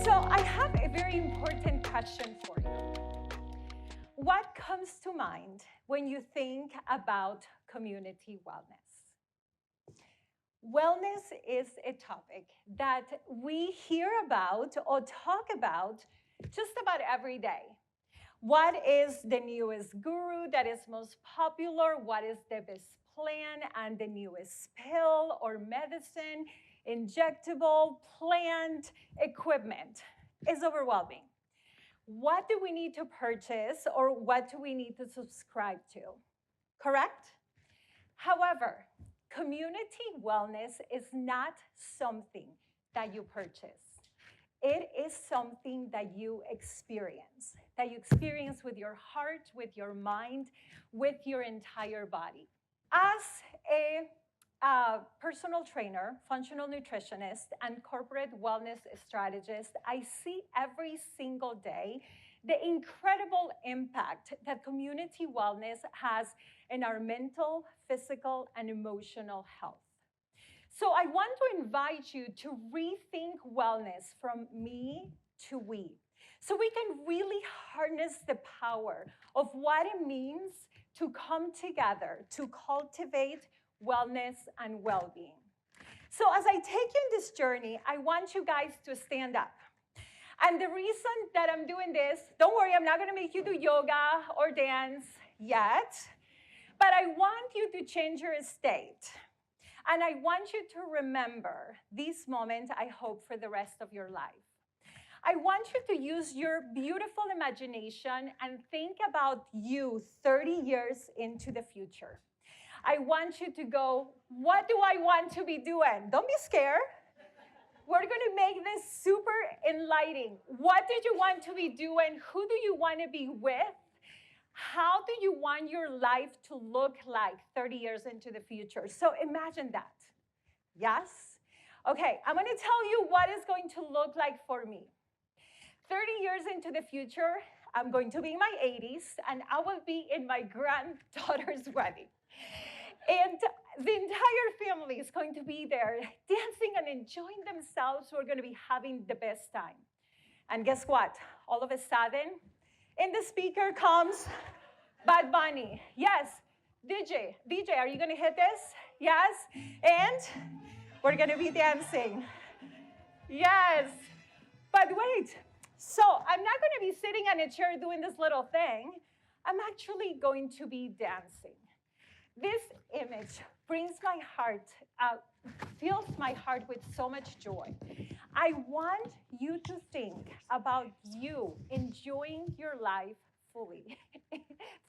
So I have a very important question for you. What comes to mind when you think about community wellness? Wellness is a topic that we hear about or talk about just about every day. What is the newest guru that is most popular? What is the best plan and the newest pill or medicine, injectable, plant, equipment? Is overwhelming. What do we need to purchase or what do we need to subscribe to? Correct? However, community wellness is not something that you purchase. It is something that you experience with your heart, with your mind, with your entire body. As a personal trainer, functional nutritionist, and corporate wellness strategist, I see every single day the incredible impact that community wellness has in our mental, physical, and emotional health. So I want to invite you to rethink wellness from me to we, so we can really harness the power of what it means to come together to cultivate wellness and well-being. So as I take you in this journey, I want you guys to stand up. And the reason that I'm doing this, don't worry, I'm not going to make you do yoga or dance yet, but I want you to change your state. And I want you to remember this moment, I hope, for the rest of your life. I want you to use your beautiful imagination and think about you 30 years into the future. I want you to go, what do I want to be doing? Don't be scared. We're going to make this super enlightening. What did you want to be doing? Who do you want to be with? How do you want your life to look like 30 years into the future? So imagine that. Yes? Okay, I'm going to tell you what it's going to look like for me. 30 years into the future, I'm going to be in my 80s, and I will be in my granddaughter's wedding. And the entire family is going to be there dancing and enjoying themselves. We're going to be having the best time. And guess what? All of a sudden, in the speaker comes Bad Bunny. Yes, DJ, are you going to hit this? Yes, and we're going to be dancing. Yes, but wait. So I'm not going to be sitting on a chair doing this little thing. I'm actually going to be dancing. This image brings my heart, fills my heart with so much joy. I want you to think about you enjoying your life fully.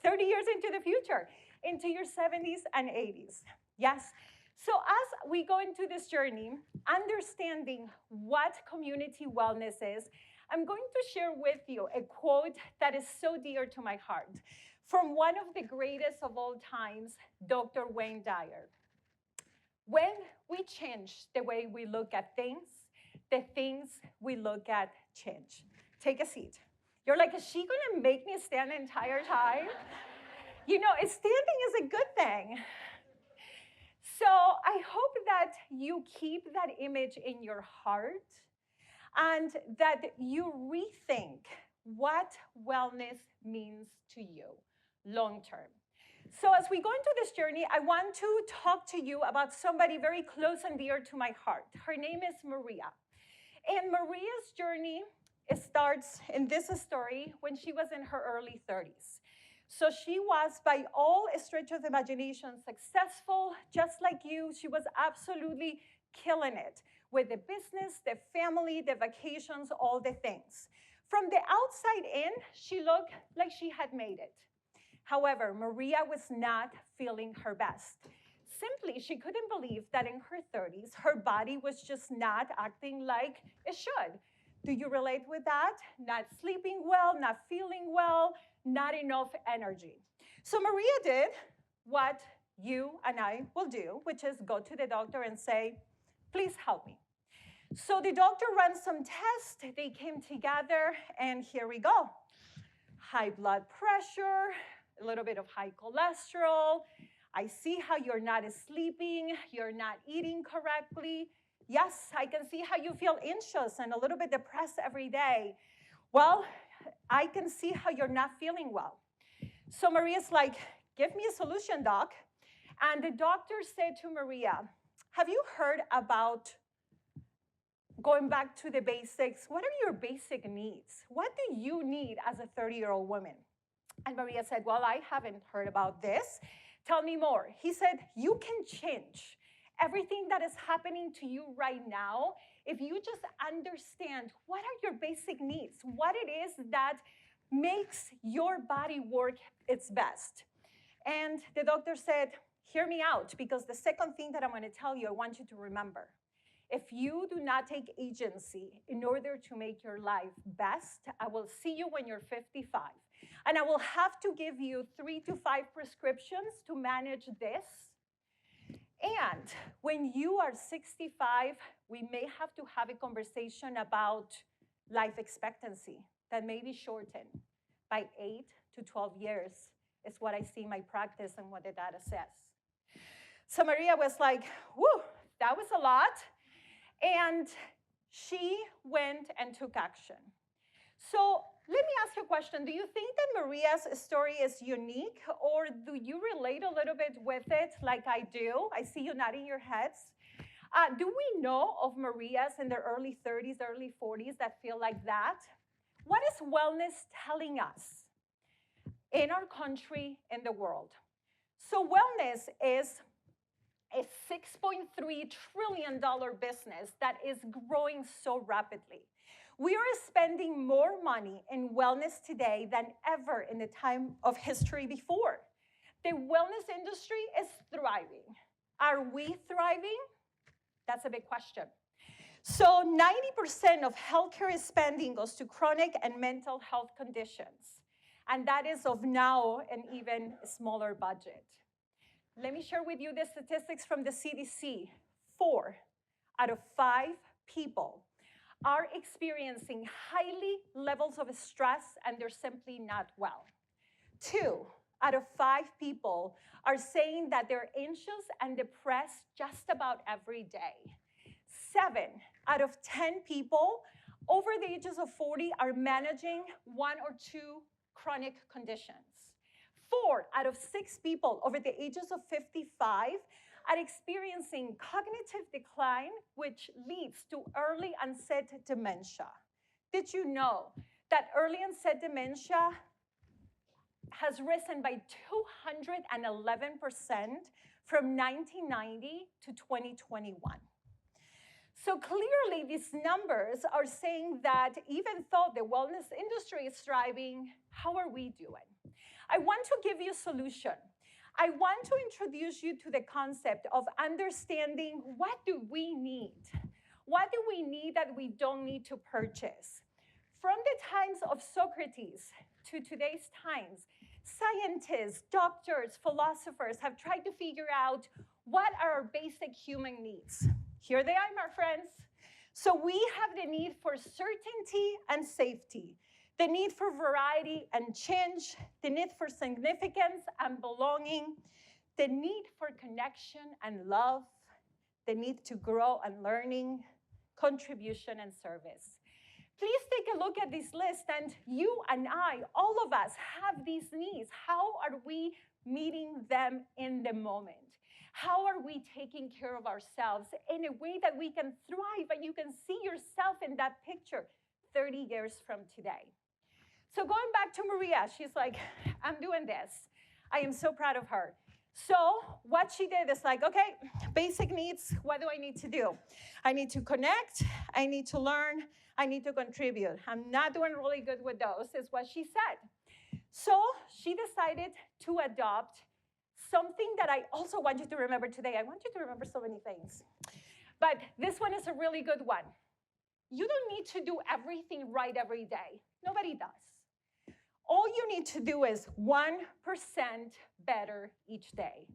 30 years into the future, into your 70s and 80s. Yes? So as we go into this journey, understanding what community wellness is, I'm going to share with you a quote that is so dear to my heart from one of the greatest of all times, Dr. Wayne Dyer. When we change the way we look at things, the things we look at change. Take a seat. You're like, is she going to make me stand the entire time? You know, standing is a good thing. So I hope that you keep that image in your heart and that you rethink what wellness means to you long term. So as we go into this journey, I want to talk to you about somebody very close and dear to my heart. Her name is Maria. And Maria's journey starts in this story when she was in her early 30s. So she was, by all stretch of the imagination, successful, just like you. She was absolutely killing it with the business, the family, the vacations, all the things. From the outside in, she looked like she had made it. However, Maria was not feeling her best. Simply, she couldn't believe that in her 30s, her body was just not acting like it should. Do you relate with that? Not sleeping well, not feeling well, not enough energy. So Maria did what you and I will do, which is go to the doctor and say, please help me. So the doctor ran some tests. They came together, and here we go. High blood pressure, a little bit of high cholesterol. I see how you're not sleeping, you're not eating correctly. Yes, I can see how you feel anxious and a little bit depressed every day. Well, I can see how you're not feeling well. So Maria's like, give me a solution, doc. And the doctor said to Maria, have you heard about going back to the basics? What are your basic needs? What do you need as a 30-year-old woman? And Maria said, well, I haven't heard about this. Tell me more. He said, you can change everything that is happening to you right now if you just understand what are your basic needs, what it is that makes your body work its best. And the doctor said, hear me out, because the second thing that I'm going to tell you, I want you to remember. If you do not take agency in order to make your life best, I will see you when you're 55. And I will have to give you 3 to 5 prescriptions to manage this. And when you are 65, we may have to have a conversation about life expectancy that may be shortened by 8 to 12 years, is what I see in my practice and what the data says. So Maria was like, whew, that was a lot. And she went and took action. So let me ask you a question. Do you think that Maria's story is unique, or do you relate a little bit with it like I do? I see you nodding your heads. Do we know of Marias in their early 30s, early 40s that feel like that? What is wellness telling us in our country, in the world? So wellness is a $6.3 trillion business that is growing so rapidly. We are spending more money in wellness today than ever in the time of history before. The wellness industry is thriving. Are we thriving? That's a big question. So 90% of healthcare spending goes to chronic and mental health conditions. And that is of now an even smaller budget. Let me share with you the statistics from the CDC. 4 out of 5 people are experiencing highly levels of stress and they're simply not well. 2 out of 5 people are saying that they're anxious and depressed just about every day. 7 out of 10 people over the ages of 40 are managing 1 or 2 chronic conditions. 4 out of 6 people over the ages of 55 are experiencing cognitive decline, which leads to early onset dementia. Did you know that early onset dementia has risen by 211% from 1990 to 2021? So clearly, these numbers are saying that even though the wellness industry is thriving, how are we doing? I want to give you a solution. I want to introduce you to the concept of understanding what do we need? What do we need that we don't need to purchase? From the times of Socrates to today's times, scientists, doctors, philosophers have tried to figure out what are our basic human needs. Here they are, my friends. So we have the need for certainty and safety, the need for variety and change, the need for significance and belonging, the need for connection and love, the need to grow and learning, contribution and service. Please take a look at this list, and you and I, all of us, have these needs. How are we meeting them in the moment? How are we taking care of ourselves in a way that we can thrive and you can see yourself in that picture 30 years from today? So going back to Maria, she's like, I'm doing this. I am so proud of her. So what she did is like, okay, basic needs, what do I need to do? I need to connect, I need to learn, I need to contribute. I'm not doing really good with those, is what she said. So she decided to adopt something that I also want you to remember today. I want you to remember so many things. But this one is a really good one. You don't need to do everything right every day. Nobody does. All you need to do is 1% better each day.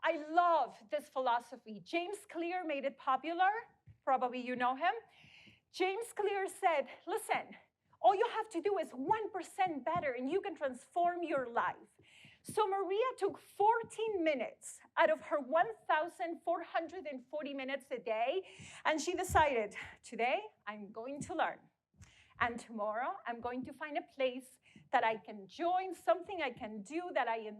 I love this philosophy. James Clear made it popular. Probably you know him. James Clear said, listen, all you have to do is 1% better and you can transform your life. So Maria took 14 minutes out of her 1,440 minutes a day, and she decided, today I'm going to learn. And tomorrow I'm going to find a place that I can join, something I can do that I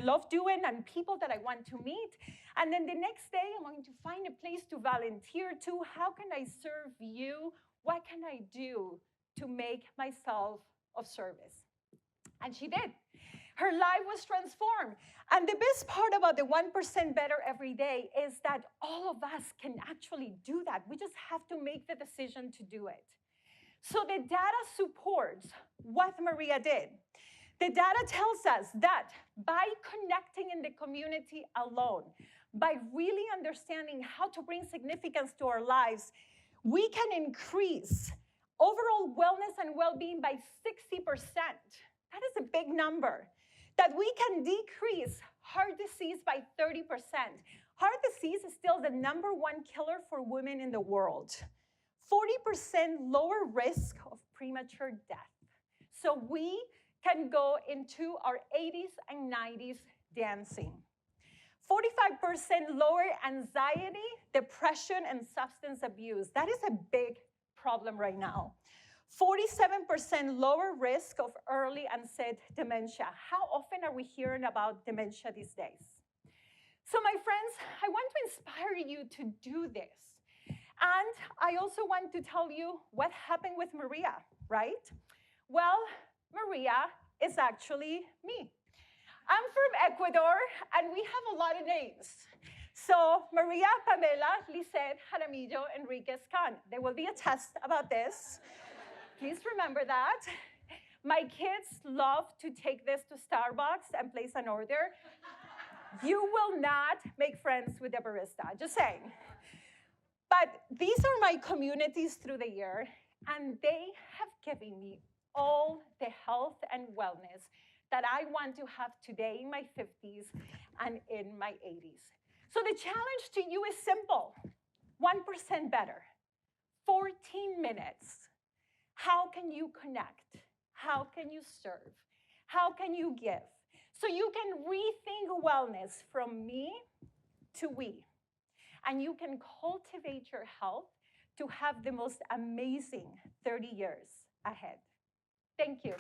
love doing, and people that I want to meet. And then the next day I'm going to find a place to volunteer to. How can I serve you? What can I do to make myself of service? And she did. Her life was transformed. And the best part about the 1% better every day is that all of us can actually do that. We just have to make the decision to do it. So the data supports what Maria did. The data tells us that by connecting in the community alone, by really understanding how to bring significance to our lives, we can increase overall wellness and well-being by 60%. That is a big number. That we can decrease heart disease by 30%. Heart disease is still the #1 killer for women in the world. 40% lower risk of premature death. So we can go into our 80s and 90s dancing. 45% lower anxiety, depression, and substance abuse. That is a big problem right now. 47% lower risk of early onset dementia. How often are we hearing about dementia these days? So my friends, I want to inspire you to do this. And I also want to tell you what happened with Maria, right? Well, Maria is actually me. I'm from Ecuador, and we have a lot of names. So Maria, Pamela, Lisette, Jaramillo, Enriquez, Conn. There will be a test about this. Please remember that. My kids love to take this to Starbucks and place an order. You will not make friends with the barista, just saying. But these are my communities through the year, and they have given me all the health and wellness that I want to have today in my 50s and in my 80s. So the challenge to you is simple. 1% better, 14 minutes. How can you connect? How can you serve? How can you give? So you can rethink wellness from me to we. And you can cultivate your health to have the most amazing 30 years ahead. Thank you.